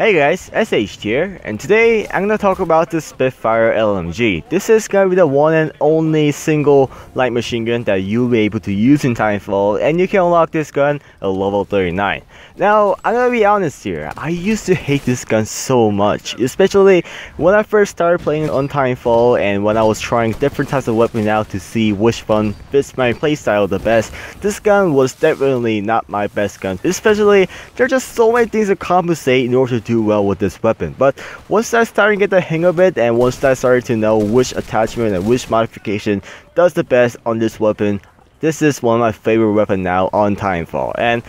Hey guys, SH here, and today I'm gonna talk about the Spitfire LMG. This is gonna be the one and only single light machine gun that you'll be able to use in Titanfall, and you can unlock this gun at level 39. Now, I'm gonna be honest here, I used to hate this gun so much, especially when I first started playing on Titanfall and when I was trying different types of weapons out to see which one fits my playstyle the best. This gun was definitely not my best gun, especially there are just so many things to compensate in order to do well with this weapon. But once I started to get the hang of it, and once I started to know which attachment and which modification does the best on this weapon, this is one of my favorite weapons now on Titanfall. And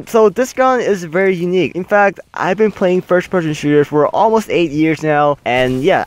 so this gun is very unique. In fact, I've been playing first-person shooters for almost 8 years now, and yeah,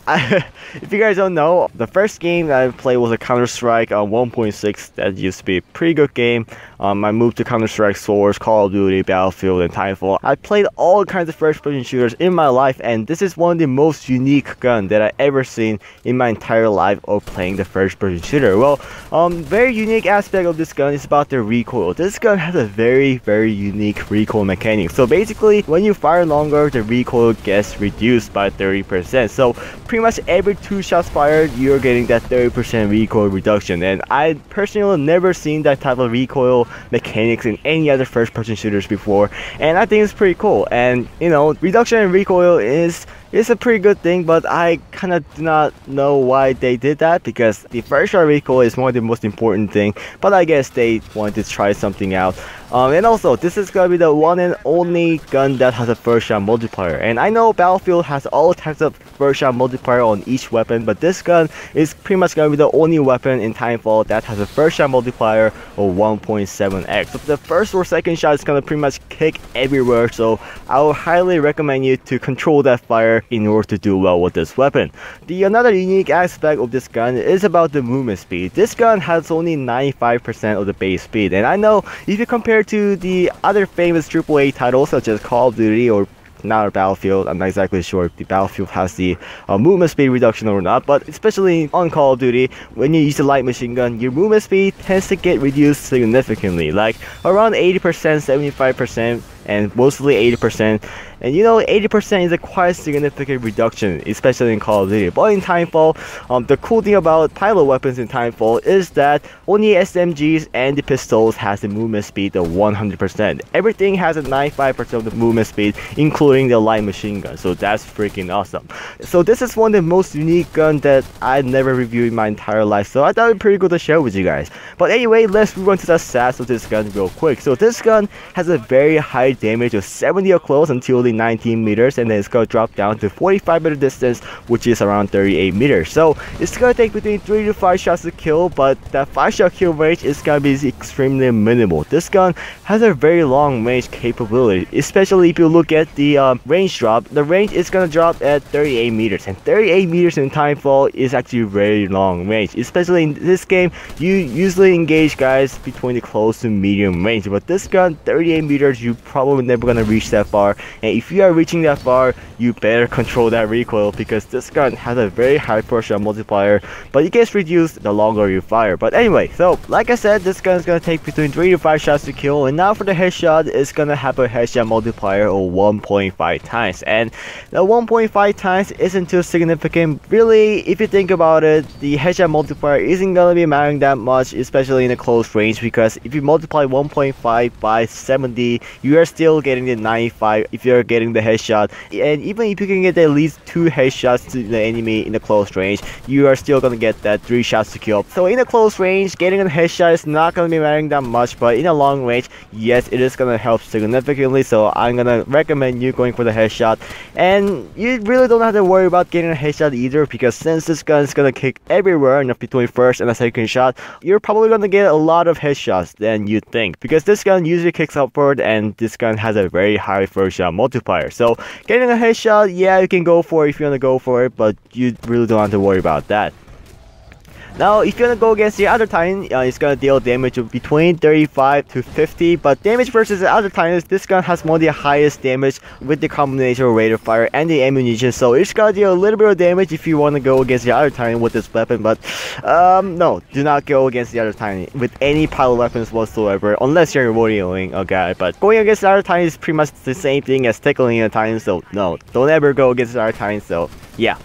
if you guys don't know, the first game that I played was a Counter-Strike on 1.6. That used to be a pretty good game. I moved to Counter-Strike Source, Call of Duty, Battlefield, and Titanfall. I played all kinds of first-person shooters in my life, and this is one of the most unique guns that I ever seen in my entire life of playing the first-person shooter. Well, very unique aspect of this gun is about the recoil. This gun has a very unique recoil mechanic. So basically, when you fire longer, the recoil gets reduced by 30%. So pretty much every 2 shots fired, you're getting that 30% recoil reduction. And I personally never seen that type of recoil mechanics in any other first-person shooters before, and I think it's pretty cool. And you know, reduction in recoil is a pretty good thing, but I kind of do not know why they did that, because the first shot recoil is one of the most important thing, but I guess they wanted to try something out. And also, this is gonna be the one and only gun that has a first shot multiplier, and I know Battlefield has all types of first shot multiplier on each weapon, but this gun is pretty much gonna be the only weapon in Titanfall that has a first shot multiplier of 1.7x. So the first or second shot is gonna pretty much kick everywhere, so I would highly recommend you to control that fire in order to do well with this weapon. Another unique aspect of this gun is about the movement speed. This gun has only 95% of the base speed, and I know if you compare to the other famous AAA titles such as Call of Duty or not Battlefield, I'm not exactly sure if the Battlefield has the movement speed reduction or not, but especially on Call of Duty, when you use a light machine gun, your movement speed tends to get reduced significantly, like around 80%, 75%, and mostly 80%. And you know, 80% is a quite significant reduction, especially in Call of Duty. But in Titanfall, the cool thing about pilot weapons in Titanfall is that only SMGs and the pistols has the movement speed of 100%. Everything has a 95% of the movement speed, including the light machine gun. So that's freaking awesome. So this is one of the most unique guns that I never reviewed in my entire life. So I thought it would be pretty good to share with you guys. But anyway, let's move on to the stats of this gun real quick. So this gun has a very high damage of 70 up close until the 19 meters, and then it's gonna drop down to 45 meter distance, which is around 38 meters. So it's gonna take between 3 to 5 shots to kill, but that 5 shot kill range is gonna be extremely minimal. This gun has a very long range capability, especially if you look at the range drop. The range is gonna drop at 38 meters, and 38 meters in Titanfall is actually very long range. Especially in this game, you usually engage guys between the close to medium range, but this gun, 38 meters, you probably never gonna reach that far. And if you are reaching that far, you better control that recoil, because this gun has a very high first shot multiplier, but it gets reduced the longer you fire. But anyway, so like I said, this gun is gonna take between 3 to 5 shots to kill, and now for the headshot, it's gonna have a headshot multiplier of 1.5 times, and the 1.5 times isn't too significant really. If you think about it, the headshot multiplier isn't gonna be mattering that much, especially in a close range, because if you multiply 1.5 by 70, you are still getting the 95 if you're getting the headshot. And even if you can get at least 2 headshots to the enemy in a close range, you are still gonna get that 3 shots to kill. So in a close range, getting a headshot is not gonna be mattering that much, but in a long range, yes, it is gonna help significantly. So I'm gonna recommend you going for the headshot, and you really don't have to worry about getting a headshot either, because since this gun is gonna kick everywhere in between first and a second shot, you're probably gonna get a lot of headshots than you think, because this gun usually kicks upward, and this gun has a very high first shot multiplier. So getting a headshot, yeah, you can go for it if you want to go for it, but you really don't have to worry about that. Now, if you want to go against the other Titan, it's going to deal damage of between 35 to 50, but damage versus the other Titans, this gun has one of the highest damage with the combination of rate of fire and the ammunition, so it's going to deal a little bit of damage if you want to go against the other Titan with this weapon, but no, do not go against the other Titan with any pilot weapons whatsoever, unless you're rodeoing a guy, but going against the other Titan is pretty much the same thing as tickling a Titan, so no, don't ever go against the other Titan, so yeah.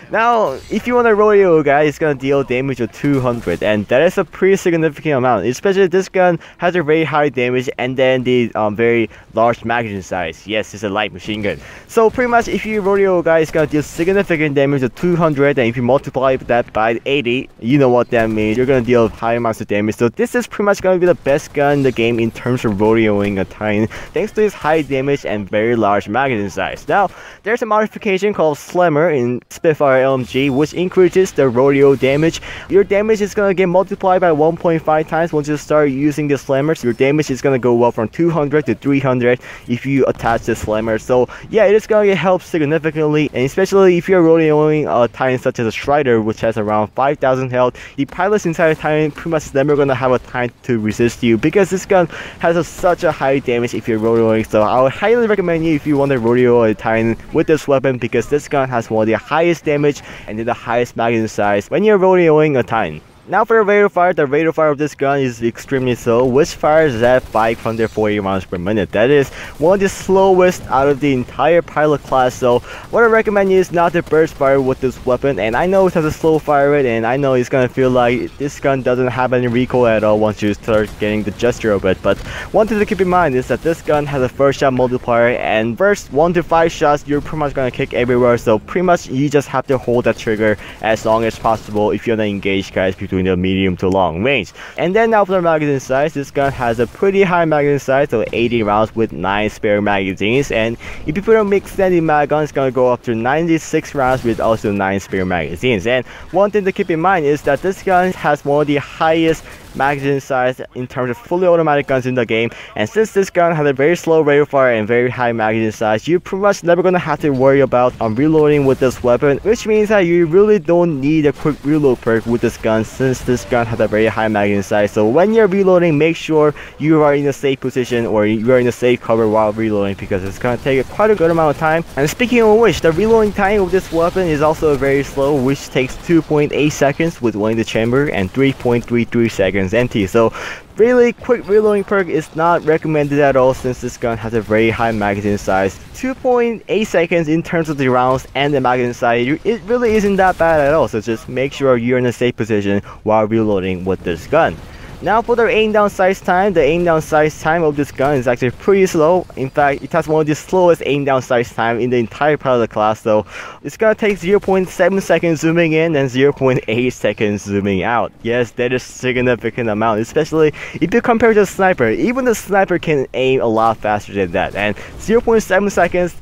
Now, if you want a rodeo guy, it's gonna deal damage of 200, and that is a pretty significant amount, especially this gun has a very high damage and then the very large magazine size. Yes, it's a light machine gun. So pretty much if you rodeo guy, it's gonna deal significant damage of 200, and if you multiply that by 80, you know what that means. You're gonna deal high amounts of damage. So this is pretty much gonna be the best gun in the game in terms of rodeoing a Titan, thanks to its high damage and very large magazine size. Now, there's a modification called Slammer in Spitfire LMG, which increases the rodeo damage. Your damage is gonna get multiplied by 1.5 times once you start using the slammers. Your damage is gonna go up from 200 to 300 if you attach the slammer. So yeah, it is gonna get help significantly, and especially if you're rodeoing a Titan such as a Strider, which has around 5,000 health. The pilots inside the Titan pretty much never gonna have a time to resist you, because this gun has such a high damage if you're rodeoing. So I would highly recommend you if you want to rodeo a Titan with this weapon, because this gun has one of the highest damage and then the highest magazine size when you're rodeoing a Titan. Now for the rate of fire of this gun is extremely slow, which fires at 540 rounds per minute. That is one of the slowest out of the entire pilot class, so what I recommend is not to burst fire with this weapon. And I know it has a slow fire rate, and I know it's gonna feel like this gun doesn't have any recoil at all once you start getting the gesture of it, but one thing to keep in mind is that this gun has a first shot multiplier, and first 1 to 5 shots you're pretty much gonna kick everywhere, so pretty much you just have to hold that trigger as long as possible if you want to engage guys between the medium to long range. And then now for the magazine size, this gun has a pretty high magazine size, so 80 rounds with 9 spare magazines, and if you put a extended mag gun, it's gonna go up to 96 rounds with also 9 spare magazines. And one thing to keep in mind is that this gun has one of the highest magazine size in terms of fully automatic guns in the game, and since this gun has a very slow rate of fire and very high magazine size, you're pretty much never gonna have to worry about reloading with this weapon, which means that you really don't need a quick reload perk with this gun, since this gun has a very high magazine size. So when you're reloading, make sure you are in a safe position or you are in a safe cover while reloading, because it's gonna take quite a good amount of time. And speaking of which, the reloading time of this weapon is also very slow, which takes 2.8 seconds with one in the chamber and 3.33 seconds empty. So really quick reloading perk is not recommended at all, since this gun has a very high magazine size. 2.8 seconds in terms of the rounds and the magazine size, it really isn't that bad at all, so just make sure you're in a safe position while reloading with this gun. Now for the aim down size time, the aim down size time of this gun is actually pretty slow. In fact, it has one of the slowest aim down size time in the entire pilot class, so it's gonna take 0.7 seconds zooming in and 0.8 seconds zooming out. Yes, that is a significant amount, especially if you compare to the sniper. Even the sniper can aim a lot faster than that, and 0.7 seconds,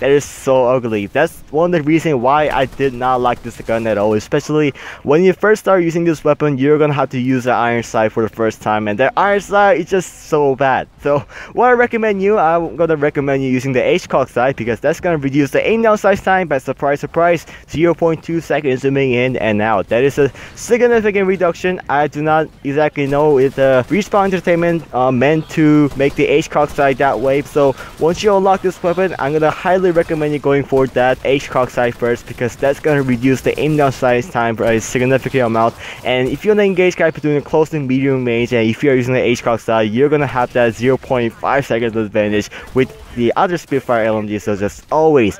that is so ugly. That's one of the reasons why I did not like this gun at all, especially when you first start using this weapon. You're gonna have to use the iron sight for the first time, and the iron sight is just so bad. So what I recommend you, I'm gonna recommend you using the H-cock sight, because that's gonna reduce the aim down size time by surprise 0.2 seconds zooming in and out. That is a significant reduction. I do not exactly know if the Respawn Entertainment meant to make the H-cock sight that way. So once you unlock this weapon, I'm gonna highly recommend you going for that H-cock sight first, because that's gonna reduce the aim down size time by a significant amount. And if you want to engage guys between the close and medium range, and if you're using the H-cock sight, you're gonna have that 0.5 seconds advantage with the other Spitfire LMG. So just always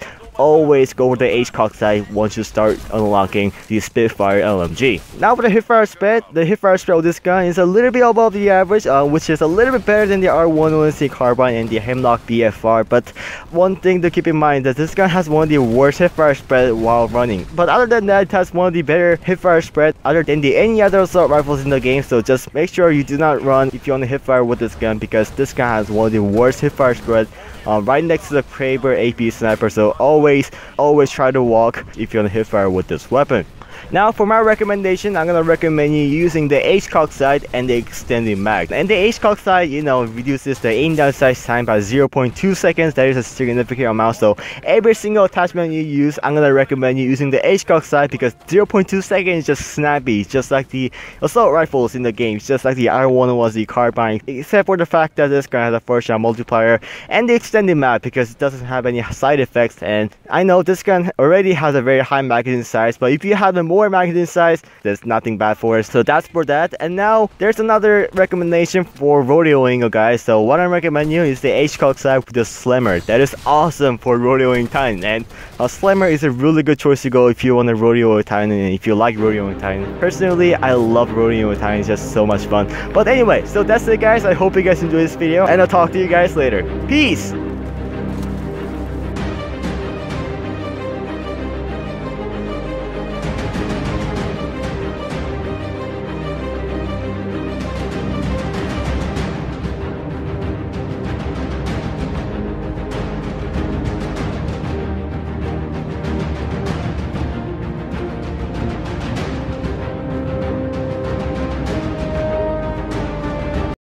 go for the H-cock sight once you start unlocking the Spitfire LMG. Now for the hipfire spread, the hipfire spread of this gun is a little bit above the average, which is a little bit better than the R101C carbine and the Hemlock BFR. But one thing to keep in mind is that this gun has one of the worst hipfire spread while running. But other than that, it has one of the better hipfire spread other than any other assault rifles in the game. So just make sure you do not run if you want to hipfire with this gun, because this gun has one of the worst hipfire spread right next to the Kraber AP sniper. So always try to walk if you want to hipfire with this weapon. Now for my recommendation, I'm gonna recommend you using the H-cock sight and the extended mag. And the H-cock sight, you know, reduces the aim down sight time by 0.2 seconds. That is a significant amount. So every single attachment you use, I'm gonna recommend you using the H-cock sight because 0.2 seconds is just snappy, just like the assault rifles in the game, just like the R1 was the carbine, except for the fact that this gun has a first shot multiplier and the extended mag because it doesn't have any side effects. And I know this gun already has a very high magazine size, but if you have a more magazine size, there's nothing bad for it. So that's for that. And now there's another recommendation for rodeoing, guys. So what I recommend you is the H-cock sight with the slammer. That is awesome for rodeoing Titan, and a slammer is a really good choice to go if you want to rodeo with Titan and if you like rodeoing with Titan. Personally, I love rodeoing with Titan. It's just so much fun. But anyway, so that's it, guys. I hope you guys enjoyed this video, and I'll talk to you guys later. Peace!